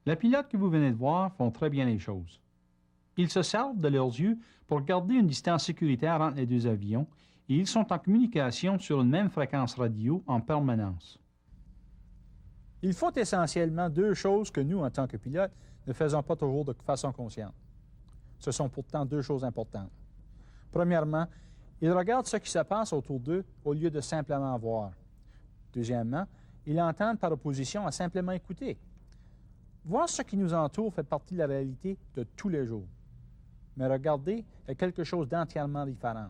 Les pilotes que vous venez de voir font très bien les choses. Ils se servent de leurs yeux pour garder une distance sécuritaire entre les deux avions et ils sont en communication sur une même fréquence radio en permanence. Ils font essentiellement deux choses que nous, en tant que pilotes, ne faisons pas toujours de façon consciente. Ce sont pourtant deux choses importantes. Premièrement, ils regardent ce qui se passe autour d'eux au lieu de simplement voir. Deuxièmement, ils entendent par opposition à simplement écouter. Voir ce qui nous entoure fait partie de la réalité de tous les jours. Mais regarder est quelque chose d'entièrement différent.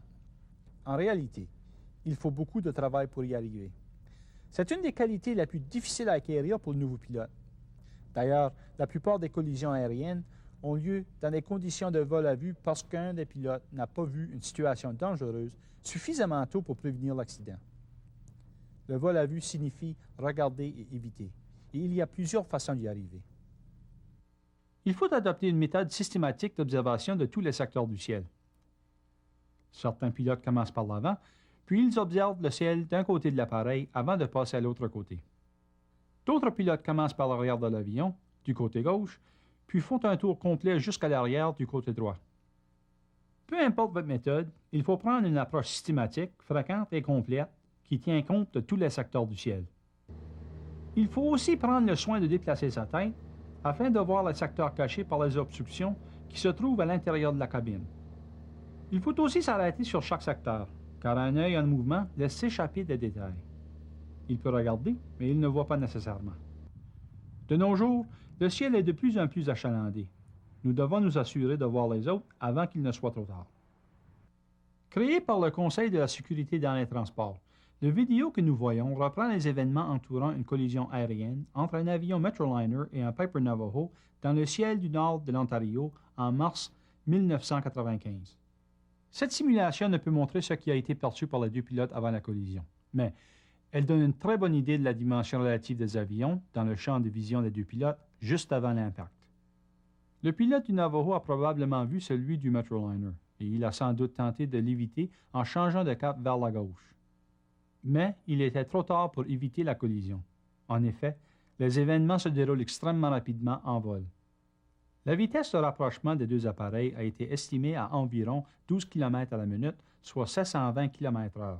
En réalité, il faut beaucoup de travail pour y arriver. C'est une des qualités les plus difficiles à acquérir pour le nouveau pilote. D'ailleurs, la plupart des collisions aériennes ont lieu dans des conditions de vol à vue parce qu'un des pilotes n'a pas vu une situation dangereuse suffisamment tôt pour prévenir l'accident. Le vol à vue signifie regarder et éviter. Et il y a plusieurs façons d'y arriver. Il faut adopter une méthode systématique d'observation de tous les secteurs du ciel. Certains pilotes commencent par l'avant, puis ils observent le ciel d'un côté de l'appareil avant de passer à l'autre côté. D'autres pilotes commencent par l'arrière de l'avion, du côté gauche, puis font un tour complet jusqu'à l'arrière du côté droit. Peu importe votre méthode, il faut prendre une approche systématique, fréquente et complète qui tient compte de tous les secteurs du ciel. Il faut aussi prendre le soin de déplacer sa tête afin de voir les secteurs cachés par les obstructions qui se trouvent à l'intérieur de la cabine. Il faut aussi s'arrêter sur chaque secteur, car un œil en mouvement laisse s'échapper des détails. Il peut regarder, mais il ne voit pas nécessairement. De nos jours, le ciel est de plus en plus achalandé. Nous devons nous assurer de voir les autres avant qu'il ne soit trop tard. Créé par le Conseil de la sécurité dans les transports, la vidéo que nous voyons reprend les événements entourant une collision aérienne entre un avion Metroliner et un Piper Navajo dans le ciel du nord de l'Ontario en mars 1995. Cette simulation ne peut montrer ce qui a été perçu par les deux pilotes avant la collision, mais elle donne une très bonne idée de la dimension relative des avions dans le champ de vision des deux pilotes juste avant l'impact. Le pilote du Navajo a probablement vu celui du Metroliner et il a sans doute tenté de l'éviter en changeant de cap vers la gauche. Mais il était trop tard pour éviter la collision. En effet, les événements se déroulent extrêmement rapidement en vol. La vitesse de rapprochement des deux appareils a été estimée à environ 12 km à la minute, soit 720 km/h.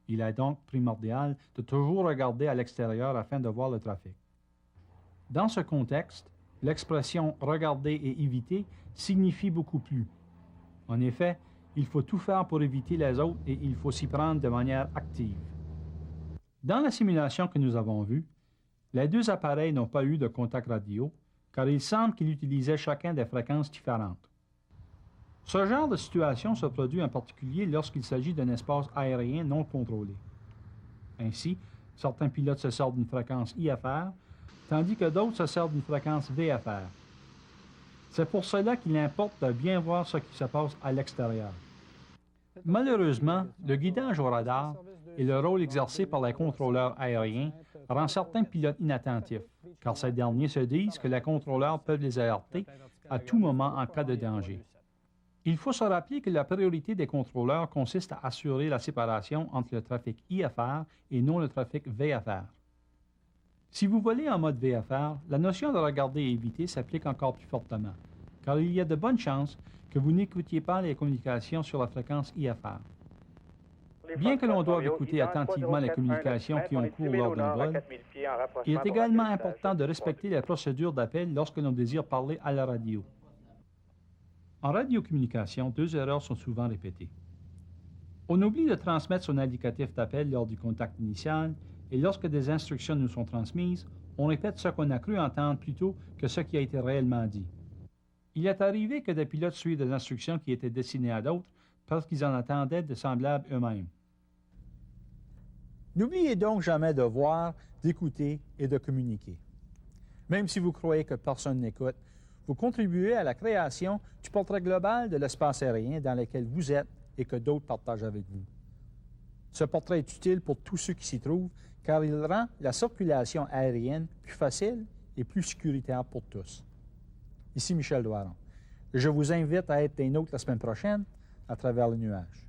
Il est donc primordial de toujours regarder à l'extérieur afin de voir le trafic. Dans ce contexte, l'expression « regarder et éviter » signifie beaucoup plus. En effet, il faut tout faire pour éviter les autres et il faut s'y prendre de manière active. Dans la simulation que nous avons vue, les deux appareils n'ont pas eu de contact radio, car il semble qu'ils utilisaient chacun des fréquences différentes. Ce genre de situation se produit en particulier lorsqu'il s'agit d'un espace aérien non contrôlé. Ainsi, certains pilotes se servent d'une fréquence IFR, tandis que d'autres se servent d'une fréquence VFR. C'est pour cela qu'il importe de bien voir ce qui se passe à l'extérieur. Malheureusement, le guidage au radar et le rôle exercé par les contrôleurs aériens rend certains pilotes inattentifs, car ces derniers se disent que les contrôleurs peuvent les alerter à tout moment en cas de danger. Il faut se rappeler que la priorité des contrôleurs consiste à assurer la séparation entre le trafic IFR et non le trafic VFR. Si vous volez en mode VFR, la notion de regarder et éviter s'applique encore plus fortement, car il y a de bonnes chances que vous n'écoutiez pas les communications sur la fréquence IFR. Bien que l'on doive écouter attentivement les communications qui ont cours lors d'un vol, il est également important de respecter les procédures d'appel lorsque l'on désire parler à la radio. En radiocommunication, deux erreurs sont souvent répétées. On oublie de transmettre son indicatif d'appel lors du contact initial et lorsque des instructions nous sont transmises, on répète ce qu'on a cru entendre plutôt que ce qui a été réellement dit. Il est arrivé que des pilotes suivent des instructions qui étaient destinées à d'autres parce qu'ils en attendaient de semblables eux-mêmes. N'oubliez donc jamais de voir, d'écouter et de communiquer. Même si vous croyez que personne n'écoute, vous contribuez à la création du portrait global de l'espace aérien dans lequel vous êtes et que d'autres partagent avec vous. Ce portrait est utile pour tous ceux qui s'y trouvent, car il rend la circulation aérienne plus facile et plus sécuritaire pour tous. Ici Michel Doiron. Je vous invite à être des nôtres la semaine prochaine à travers le nuage.